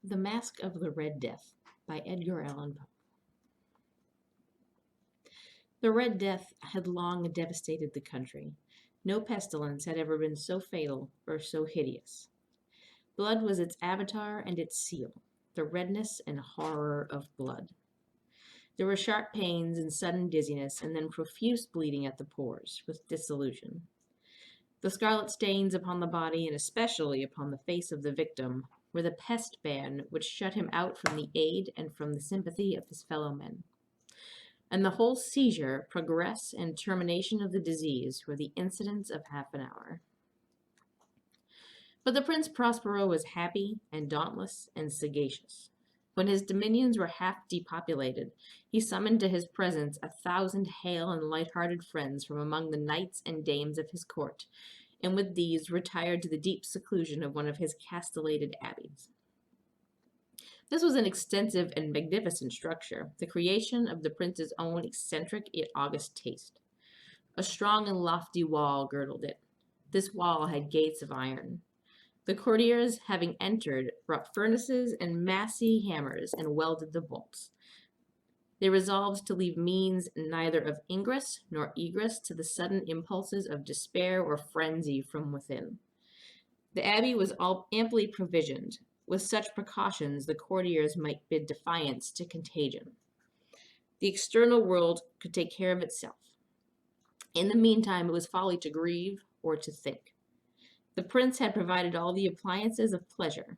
The Masque of the Red Death by Edgar Allen Poe. The Red Death had long devastated the country. No pestilence had ever been so fatal or so hideous. Blood was its avatar and its seal, the redness and horror of blood. There were sharp pains and sudden dizziness, and then profuse bleeding at the pores, with dissolution. The scarlet stains upon the body, and especially upon the face of the victim, were the pest ban which shut him out from the aid and from the sympathy of his fellow men. And the whole seizure, progress, and termination of the disease were the incidents of half an hour. But the Prince Prospero was happy and dauntless and sagacious. When his dominions were half depopulated, he summoned to his presence 1,000 hale and light-hearted friends from among the knights and dames of his court, and with these retired to the deep seclusion of one of his castellated abbeys. This was an extensive and magnificent structure, the creation of the prince's own eccentric yet august taste. A strong and lofty wall girdled it. This wall had gates of iron. The courtiers, having entered, brought furnaces and massy hammers and welded the bolts. They resolved to leave means neither of ingress nor egress to the sudden impulses of despair or frenzy from within. The abbey was all amply provisioned. With such precautions, the courtiers might bid defiance to contagion. The external world could take care of itself. In the meantime, it was folly to grieve or to think. The prince had provided all the appliances of pleasure.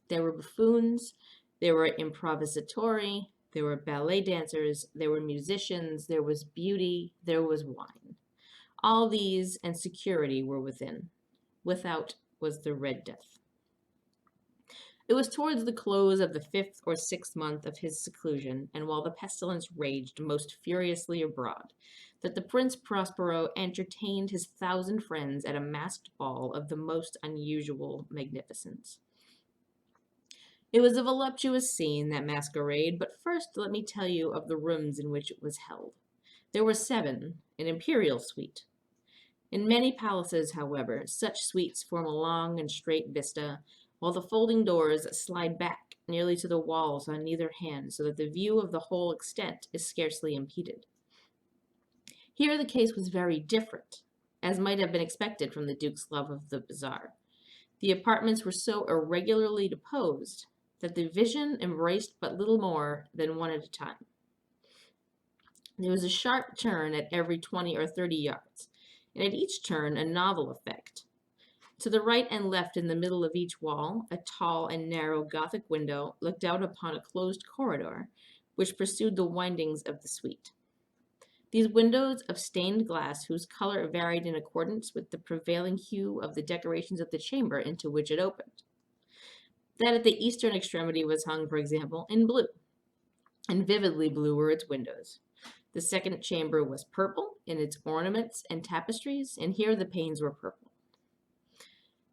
There were buffoons, there were improvisatori, there were ballet dancers, there were musicians, there was beauty, there was wine. All these and security were within. Without was the Red Death. It was towards the close of the 5th or 6th month of his seclusion, and while the pestilence raged most furiously abroad, that the Prince Prospero entertained his 1,000 friends at a masked ball of the most unusual magnificence. It was a voluptuous scene, that masquerade, but first let me tell you of the rooms in which it was held. There were 7, an imperial suite. In many palaces, however, such suites form a long and straight vista, while the folding doors slide back nearly to the walls on either hand, so that the view of the whole extent is scarcely impeded. Here the case was very different, as might have been expected from the Duke's love of the bizarre. The apartments were so irregularly disposed that the vision embraced but little more than one at a time. There was a sharp turn at every 20 or 30 yards, and at each turn a novel effect. To the right and left in the middle of each wall, a tall and narrow Gothic window looked out upon a closed corridor, which pursued the windings of the suite. These windows of stained glass, whose color varied in accordance with the prevailing hue of the decorations of the chamber into which it opened. That at the eastern extremity was hung, for example, in blue, and vividly blue were its windows. The second chamber was purple in its ornaments and tapestries, and here the panes were purple.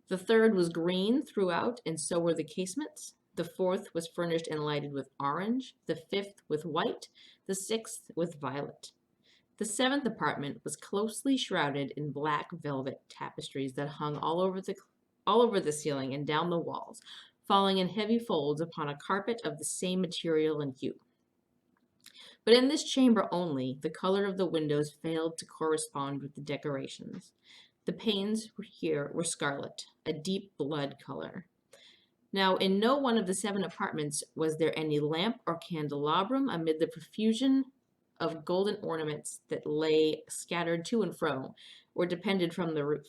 The third was green throughout, and so were the casements. The fourth was furnished and lighted with orange, the fifth with white, the sixth with violet. The 7th apartment was closely shrouded in black velvet tapestries that hung all over the ceiling and down the walls, falling in heavy folds upon a carpet of the same material and hue. But in this chamber only, the color of the windows failed to correspond with the decorations. The panes here were scarlet, a deep blood color. Now, in no one of the 7 apartments was there any lamp or candelabrum amid the profusion of golden ornaments that lay scattered to and fro, or depended from the roof.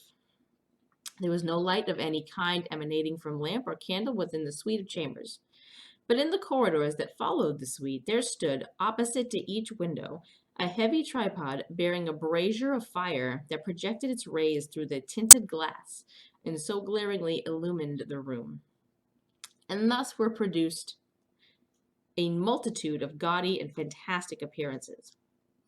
There was no light of any kind emanating from lamp or candle within the suite of chambers. But in the corridors that followed the suite, there stood, opposite to each window, a heavy tripod bearing a brazier of fire that projected its rays through the tinted glass, and so glaringly illumined the room. And thus were produced a multitude of gaudy and fantastic appearances.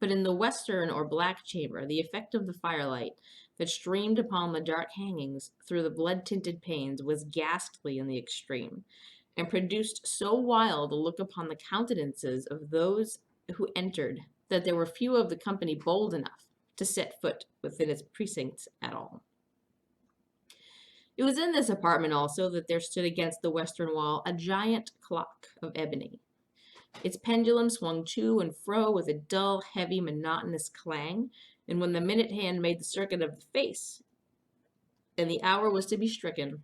But in the western or black chamber, the effect of the firelight that streamed upon the dark hangings through the blood-tinted panes was ghastly in the extreme, and produced so wild a look upon the countenances of those who entered that there were few of the company bold enough to set foot within its precincts at all. It was in this apartment also that there stood against the western wall a giant clock of ebony. Its pendulum swung to and fro with a dull, heavy, monotonous clang, and when the minute hand made the circuit of the face, and the hour was to be stricken,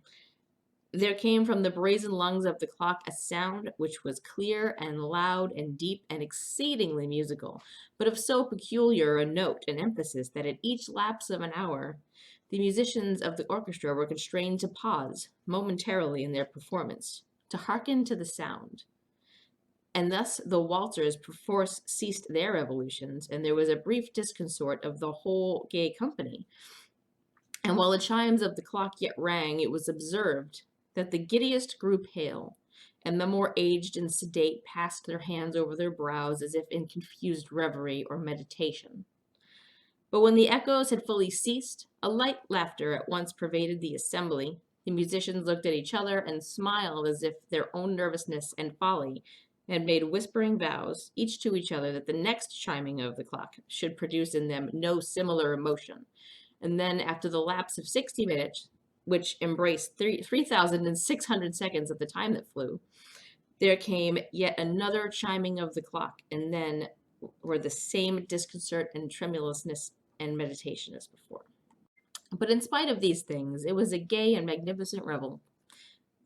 there came from the brazen lungs of the clock a sound which was clear and loud and deep and exceedingly musical, but of so peculiar a note and emphasis that at each lapse of an hour the musicians of the orchestra were constrained to pause momentarily in their performance, to hearken to the sound. And thus the waltzers perforce ceased their evolutions, and there was a brief disconsort of the whole gay company. And while the chimes of the clock yet rang, it was observed that the giddiest grew pale, and the more aged and sedate passed their hands over their brows as if in confused reverie or meditation. But when the echoes had fully ceased, a light laughter at once pervaded the assembly. The musicians looked at each other and smiled as if their own nervousness and folly had made whispering vows, each to each other, that the next chiming of the clock should produce in them no similar emotion. And then, after the lapse of 60 minutes, which embraced 3,600 seconds of the time that flew, there came yet another chiming of the clock, and then were the same disconcert and tremulousness and meditation as before. But in spite of these things, it was a gay and magnificent revel.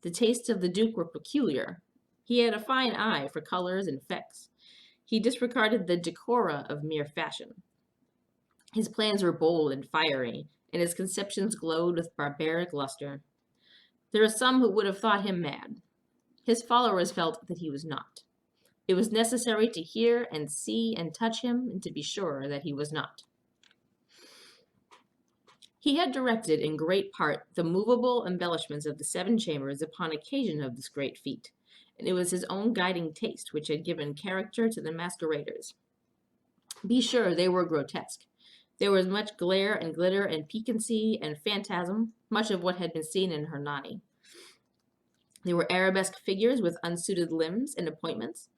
The tastes of the Duke were peculiar. He had a fine eye for colors and effects. He disregarded the decora of mere fashion. His plans were bold and fiery, and his conceptions glowed with barbaric luster. There are some who would have thought him mad. His followers felt that he was not. It was necessary to hear and see and touch him, and to be sure that he was not. He had directed in great part the movable embellishments of the 7 chambers upon occasion of this great feat, and it was his own guiding taste which had given character to the masqueraders. Be sure they were grotesque. There was much glare and glitter and piquancy and phantasm, much of what had been seen in Hernani. There were arabesque figures with unsuited limbs and appointments.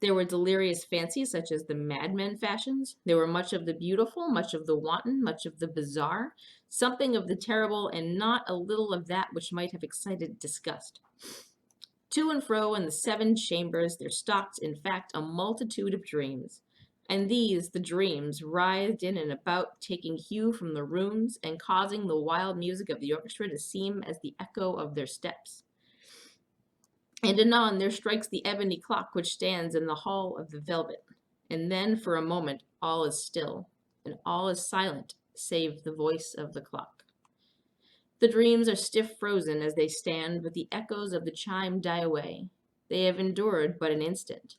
There were delirious fancies such as the madmen fashions. There were much of the beautiful, much of the wanton, much of the bizarre, something of the terrible, and not a little of that which might have excited disgust. To and fro in the 7 chambers there stalked, in fact, a multitude of dreams. And these, the dreams, writhed in and about, taking hue from the rooms, and causing the wild music of the orchestra to seem as the echo of their steps. And anon there strikes the ebony clock which stands in the hall of the velvet, and then for a moment all is still, and all is silent, save the voice of the clock. The dreams are stiff frozen as they stand, but the echoes of the chime die away. They have endured but an instant,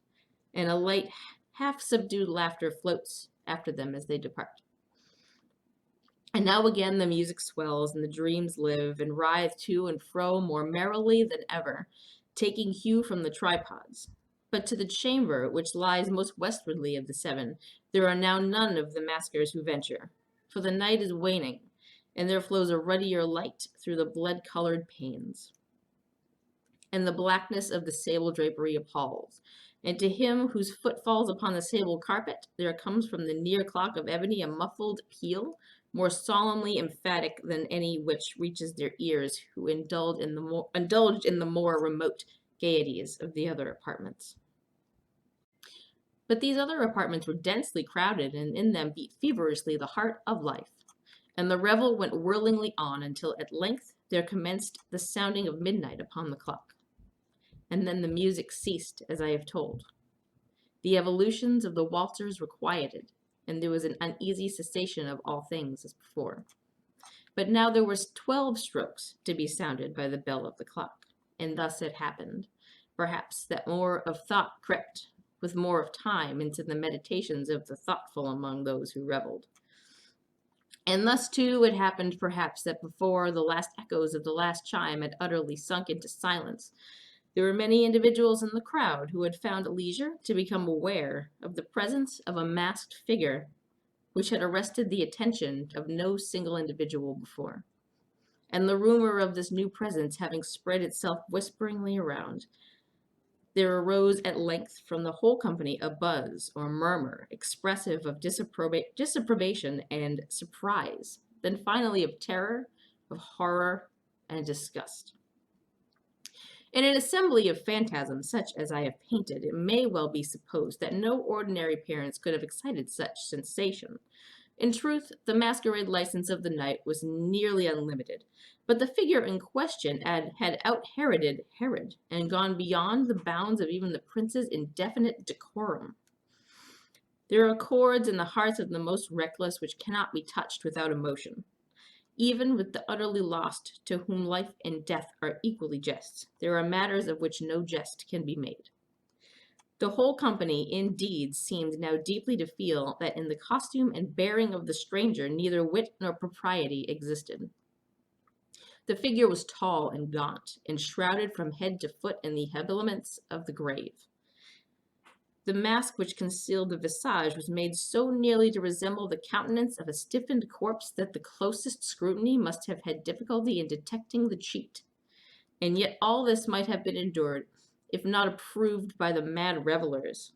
and a light, half-subdued laughter floats after them as they depart. And now again the music swells, and the dreams live, and writhe to and fro more merrily than ever, taking hue from the tripods. But to the chamber which lies most westwardly of the 7, there are now none of the maskers who venture, for the night is waning, and there flows a ruddier light through the blood-colored panes. And the blackness of the sable drapery appalls, and to him whose foot falls upon the sable carpet, there comes from the near clock of ebony a muffled peal, more solemnly emphatic than any which reaches their ears who indulged in the more remote gaieties of the other apartments. But these other apartments were densely crowded, and in them beat feverishly the heart of life. And the revel went whirlingly on until at length there commenced the sounding of midnight upon the clock. And then the music ceased, as I have told. The evolutions of the waltzers were quieted, and there was an uneasy cessation of all things as before. But now there were 12 strokes to be sounded by the bell of the clock, and thus it happened, perhaps, that more of thought crept, with more of time, into the meditations of the thoughtful among those who revelled. And thus, too, it happened, perhaps, that before the last echoes of the last chime had utterly sunk into silence, there were many individuals in the crowd who had found leisure to become aware of the presence of a masked figure which had arrested the attention of no single individual before. And the rumor of this new presence having spread itself whisperingly around, there arose at length from the whole company a buzz or murmur expressive of disapprobation and surprise, then finally of terror, of horror, and disgust. In an assembly of phantasms such as I have painted, it may well be supposed that no ordinary appearance could have excited such sensation. In truth, the masquerade license of the night was nearly unlimited, but the figure in question had out-Heroded Herod, and gone beyond the bounds of even the prince's indefinite decorum. There are chords in the hearts of the most reckless which cannot be touched without emotion. Even with the utterly lost, to whom life and death are equally jests, there are matters of which no jest can be made. The whole company, indeed, seemed now deeply to feel that in the costume and bearing of the stranger neither wit nor propriety existed. The figure was tall and gaunt, enshrouded from head to foot in the habiliments of the grave. The mask which concealed the visage was made so nearly to resemble the countenance of a stiffened corpse that the closest scrutiny must have had difficulty in detecting the cheat. And yet all this might have been endured, if not approved by the mad revelers.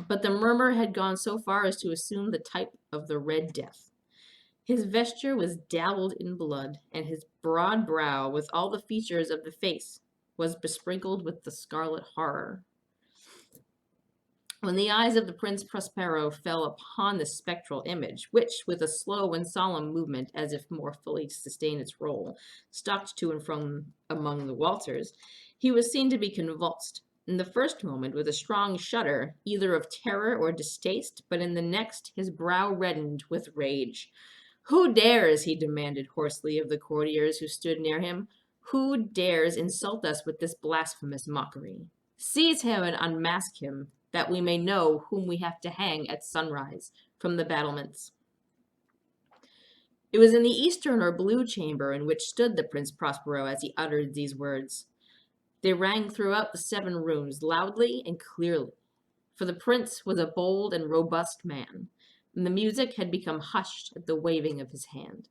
But the murmur had gone so far as to assume the type of the Red Death. His vesture was dabbled in blood, and his broad brow, with all the features of the face, was besprinkled with the scarlet horror. When the eyes of the Prince Prospero fell upon this spectral image, which, with a slow and solemn movement, as if more fully to sustain its role, stalked to and from among the waltzers, he was seen to be convulsed, in the first moment with a strong shudder, either of terror or distaste, but in the next his brow reddened with rage. "Who dares," he demanded hoarsely of the courtiers who stood near him, "who dares insult us with this blasphemous mockery? Seize him and unmask him, that we may know whom we have to hang at sunrise from the battlements." It was in the eastern or blue chamber in which stood the Prince Prospero as he uttered these words. They rang throughout the 7 rooms loudly and clearly, for the prince was a bold and robust man, and the music had become hushed at the waving of his hand.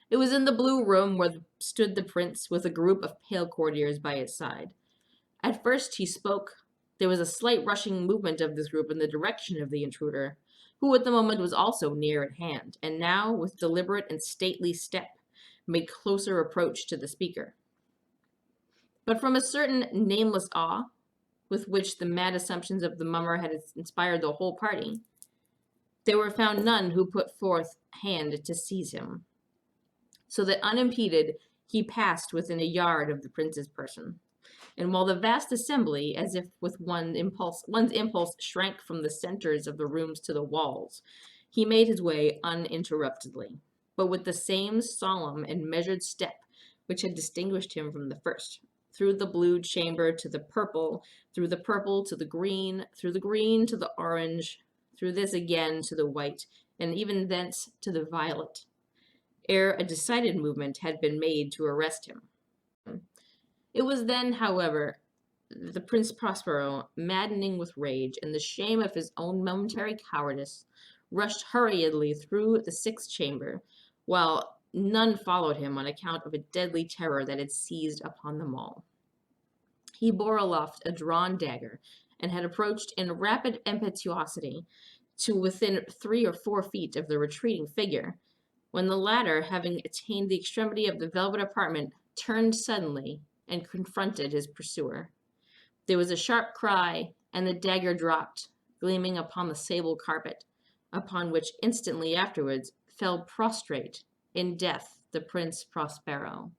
It was in the blue room where stood the prince with a group of pale courtiers by his side. At first he spoke. There was a slight rushing movement of this group in the direction of the intruder, who at the moment was also near at hand, and now, with deliberate and stately step, made closer approach to the speaker. But from a certain nameless awe, with which the mad assumptions of the mummer had inspired the whole party, there were found none who put forth hand to seize him, so that unimpeded he passed within a yard of the prince's person. And while the vast assembly, as if with one's impulse shrank from the centers of the rooms to the walls, he made his way uninterruptedly, but with the same solemn and measured step which had distinguished him from the first, through the blue chamber to the purple, through the purple to the green to the orange, through this again to the white, and even thence to the violet, ere a decided movement had been made to arrest him. It was then, however, the Prince Prospero, maddening with rage and the shame of his own momentary cowardice, rushed hurriedly through the 6th chamber, while none followed him on account of a deadly terror that had seized upon them all. He bore aloft a drawn dagger, and had approached in rapid impetuosity to within 3 or 4 feet of the retreating figure, when the latter, having attained the extremity of the velvet apartment, turned suddenly and confronted his pursuer. There was a sharp cry, and the dagger dropped, gleaming upon the sable carpet, upon which instantly afterwards fell prostrate in death the Prince Prospero.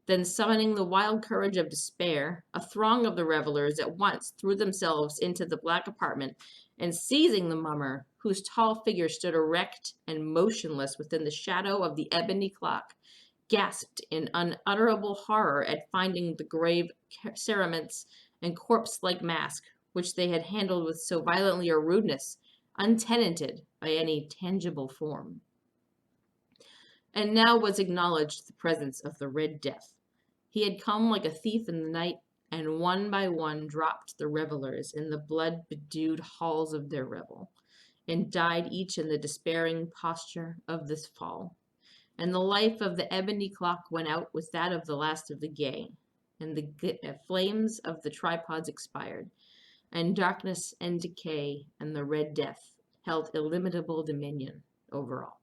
Then, summoning the wild courage of despair, a throng of the revelers at once threw themselves into the black apartment, and seizing the mummer, whose tall figure stood erect and motionless within the shadow of the ebony clock, gasped in unutterable horror at finding the grave cerements and corpse-like mask, which they had handled with so violently a rudeness, untenanted by any tangible form. And now was acknowledged the presence of the Red Death. He had come like a thief in the night, and one by one dropped the revelers in the blood-bedewed halls of their revel, and died each in the despairing posture of this fall. And the life of the ebony clock went out with that of the last of the gay, and the flames of the tripods expired, and darkness and decay and the Red Death held illimitable dominion over all.